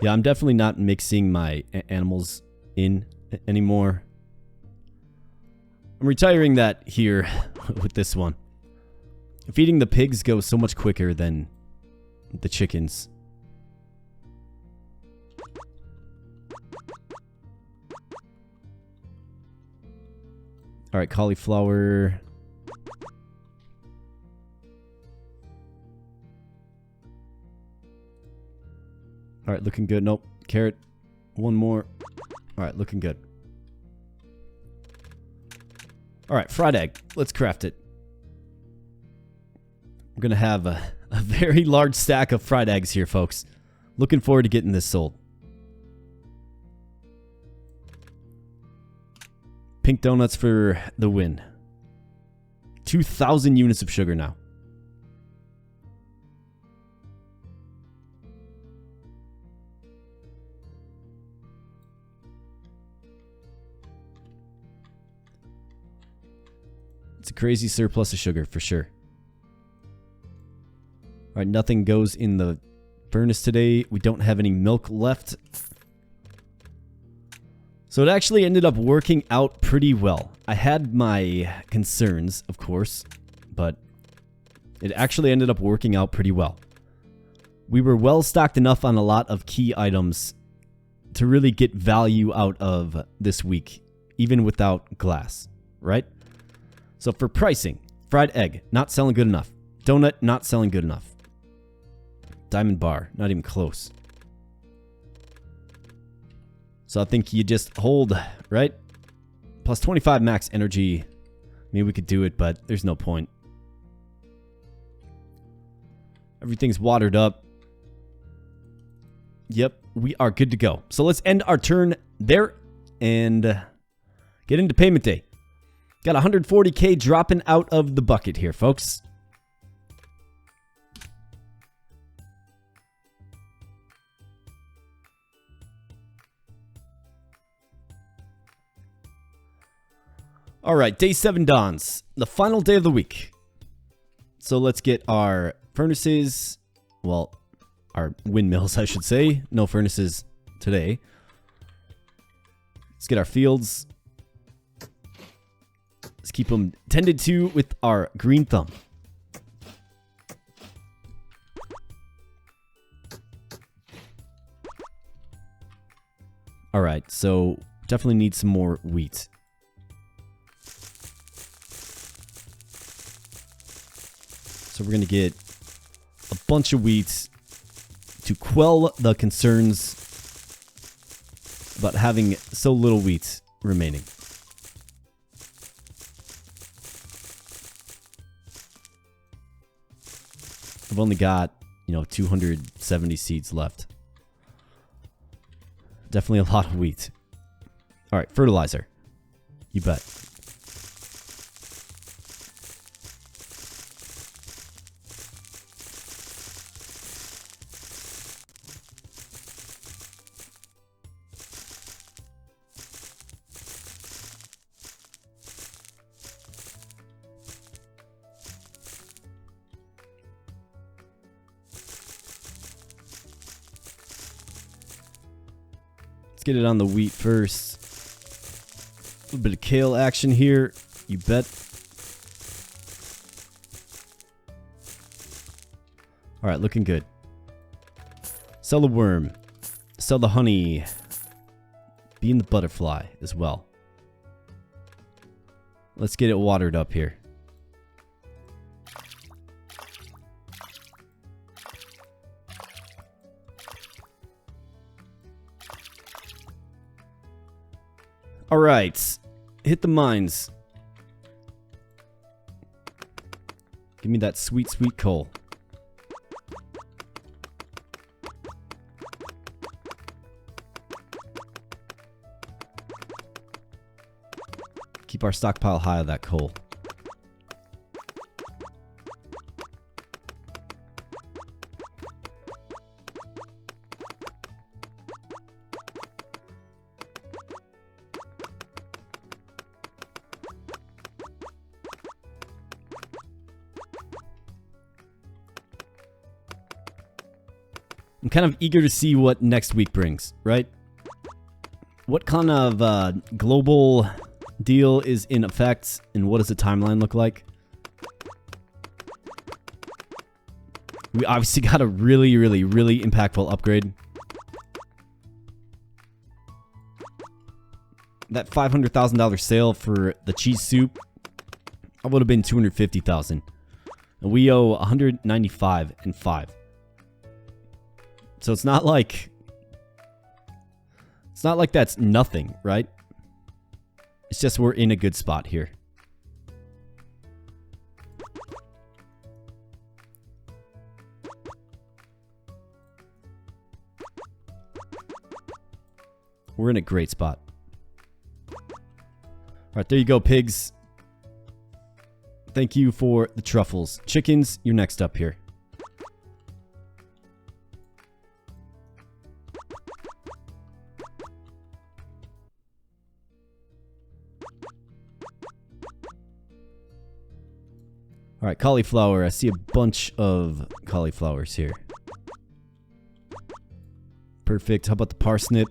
Yeah, I'm definitely not mixing my animals in anymore. I'm retiring that here with this one. Feeding the pigs goes so much quicker than the chickens. Alright, cauliflower. Alright, looking good. Nope. Carrot. One more. Alright, looking good. All right, fried egg. Let's craft it. I'm going to have a very large stack of fried eggs here, folks. Looking forward to getting this sold. Pink donuts for the win. 2,000 units of sugar now. It's a crazy surplus of sugar for sure. All right, nothing goes in the furnace today. We don't have any milk left. So it actually ended up working out pretty well. I had my concerns, of course, but it actually ended up working out pretty well. We were well stocked enough on a lot of key items to really get value out of this week, even without glass, right? So for pricing, fried egg, not selling good enough. Donut, not selling good enough. Diamond bar, not even close. So I think you just hold, right? Plus 25 max energy. Maybe we could do it, but there's no point. Everything's watered up. Yep, we are good to go. So let's end our turn there and get into payment day. Got 140k dropping out of the bucket here, folks. All right, day 7 dawns, the final day of the week. So let's get our furnaces, well, our windmills, I should say. No furnaces today. Let's get our fields. Let's keep them tended to with our green thumb. All right, so definitely need some more wheat. So we're going to get a bunch of wheat to quell the concerns about having so little wheat remaining. I've only got, 270 seeds left. Definitely a lot of wheat. All right, fertilizer. You bet. Get it on the wheat first. A little bit of kale action here. You bet. All right, looking good. Sell the worm. Sell the honey. Be in the butterfly as well. Let's get it watered up here. All right, hit the mines. Give me that sweet, sweet coal. Keep our stockpile high of that coal. I'm kind of eager to see what next week brings, right? What kind of global deal is in effect, and what does the timeline look like? We obviously got a really, really, really impactful upgrade. That $500,000 sale for the cheese soup, that would have been $250,000. And we owe $195,500. So it's not like that's nothing, right? It's just we're in a good spot here. We're in a great spot. Alright, there you go, pigs. Thank you for the truffles. Chickens, you're next up here. Alright, cauliflower. I see a bunch of cauliflowers here. Perfect. How about the parsnip?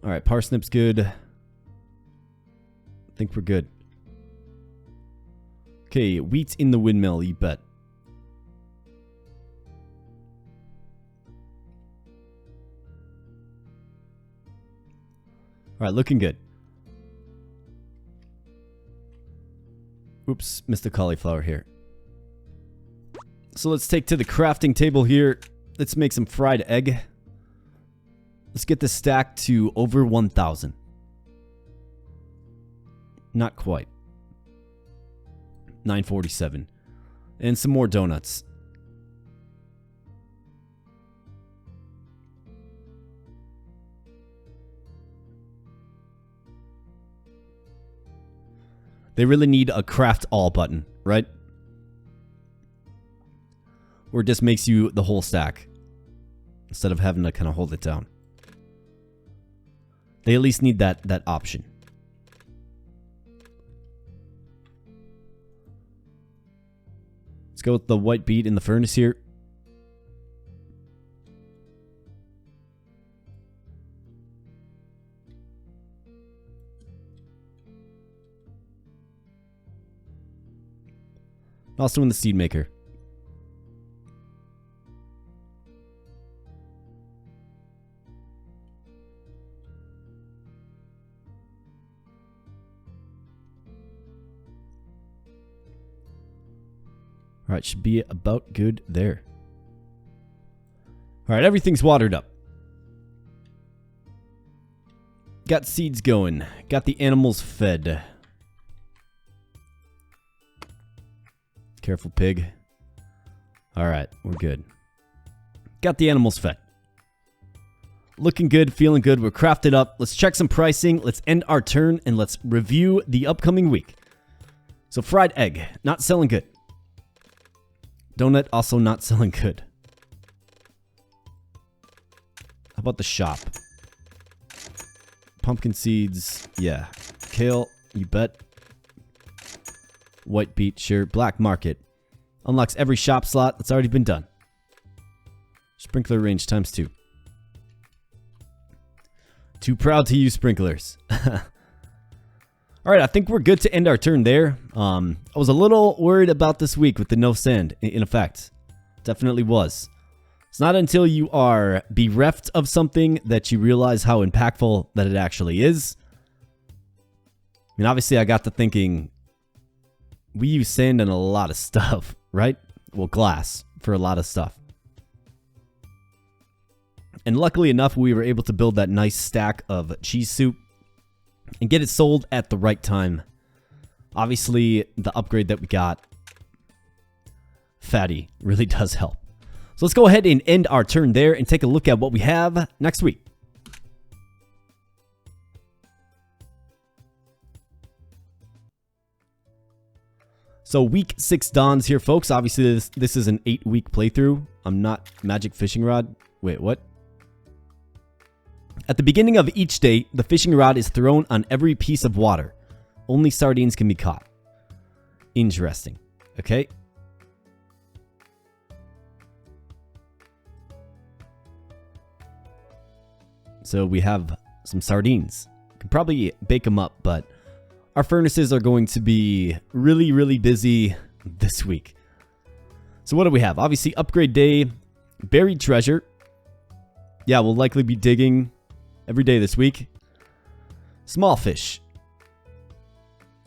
Alright, parsnip's good. I think we're good. Okay, wheat in the windmill, you bet. Alright, looking good. Oops, missed the cauliflower here. So let's take to the crafting table here. Let's make some fried egg. Let's get this stack to over 1,000. Not quite. 947. And some more donuts. They really need a craft all button, right? Or it just makes you the whole stack instead of having to kind of hold it down. They at least need that option. Let's go with the white beet in the furnace here. Also in the seed maker. Alright, should be about good there. Alright, everything's watered up. Got seeds going. Got the animals fed. Careful, pig. Alright, we're good. Got the animals fed. Looking good, feeling good. We're crafted up. Let's check some pricing. Let's end our turn, and let's review the upcoming week. So, fried egg. Not selling good. Donut, also not selling good. How about the shop? Pumpkin seeds. Yeah. Kale, you bet. White beet, sure. Black market. Unlocks every shop slot that's already been done. Sprinkler range times 2. Too proud to use sprinklers. Alright, I think we're good to end our turn there. I was a little worried about this week with the no sand in effect. Definitely was. It's not until you are bereft of something that you realize how impactful that it actually is. I mean, obviously I got to thinking, we use sand in a lot of stuff, right? Well, glass for a lot of stuff. And luckily enough, we were able to build that nice stack of cheese soup and get it sold at the right time. Obviously, the upgrade that we got, fatty, really does help. So let's go ahead and end our turn there and take a look at what we have next week. So week 6 dawns here, folks. Obviously, this is an 8-week playthrough. I'm not magic fishing rod. Wait, what? At the beginning of each day, the fishing rod is thrown on every piece of water. Only sardines can be caught. Interesting. Okay. So we have some sardines. Can probably bake them up, but our furnaces are going to be really, really busy this week. So what do we have? Obviously, upgrade day, buried treasure. Yeah, we'll likely be digging every day this week. Small fish.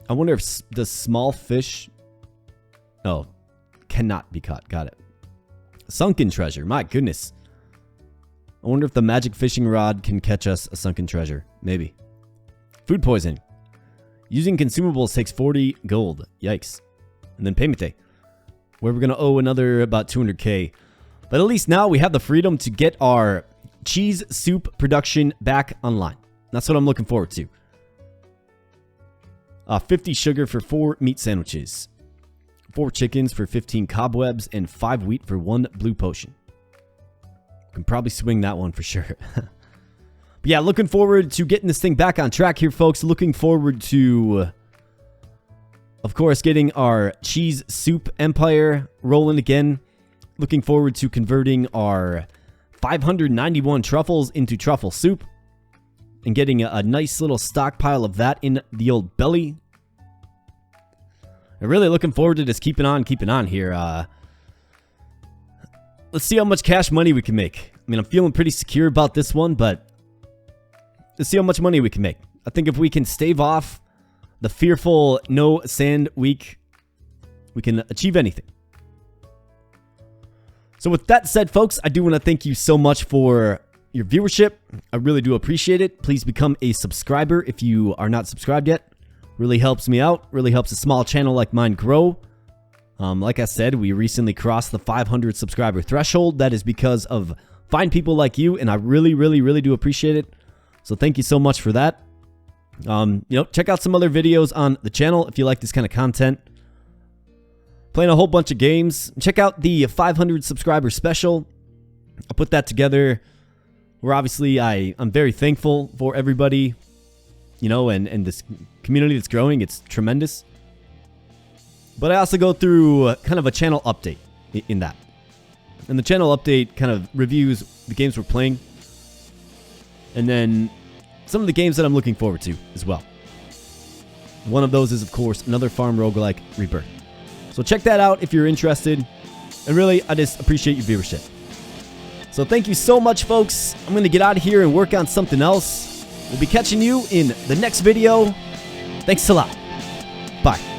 I wonder if the small fish... Oh, cannot be caught. Got it. Sunken treasure. My goodness. I wonder if the magic fishing rod can catch us a sunken treasure. Maybe. Food poisoning. Using consumables takes 40 gold. Yikes. And then payment day. where we're going to owe another about 200k. But at least now we have the freedom to get our cheese soup production back online. That's what I'm looking forward to. 50 sugar for 4 meat sandwiches. 4 chickens for 15 cobwebs, and 5 wheat for 1 blue potion. Can probably swing that one for sure. But yeah, looking forward to getting this thing back on track here, folks. Looking forward to, of course, getting our cheese soup empire rolling again. Looking forward to converting our 591 truffles into truffle soup and getting a nice little stockpile of that in the old belly. I'm really looking forward to just keeping on here. Let's see how much cash money we can make. I mean, I'm feeling pretty secure about this one, but let's see how much money we can make. I think if we can stave off the fearful no sand week, we can achieve anything. So with that said, folks, I do want to thank you so much for your viewership. I really do appreciate it. Please become a subscriber if you are not subscribed yet. Really helps me out. Really helps a small channel like mine grow. Like I said, we recently crossed the 500 subscriber threshold. That is because of fine people like you, and I really, really, really do appreciate it. So thank you so much for that. Check out some other videos on the channel if you like this kind of content. Playing a whole bunch of games. Check out the 500 subscriber special. I'll put that together. Where obviously I'm very thankful for everybody, and this community that's growing. It's tremendous. But I also go through kind of a channel update in that. And the channel update kind of reviews the games we're playing. And then some of the games that I'm looking forward to as well. One of those is, of course, another Farm Roguelike Rebirth. So check that out if you're interested. And really, I just appreciate your viewership. So thank you so much, folks. I'm going to get out of here and work on something else. We'll be catching you in the next video. Thanks a lot. Bye.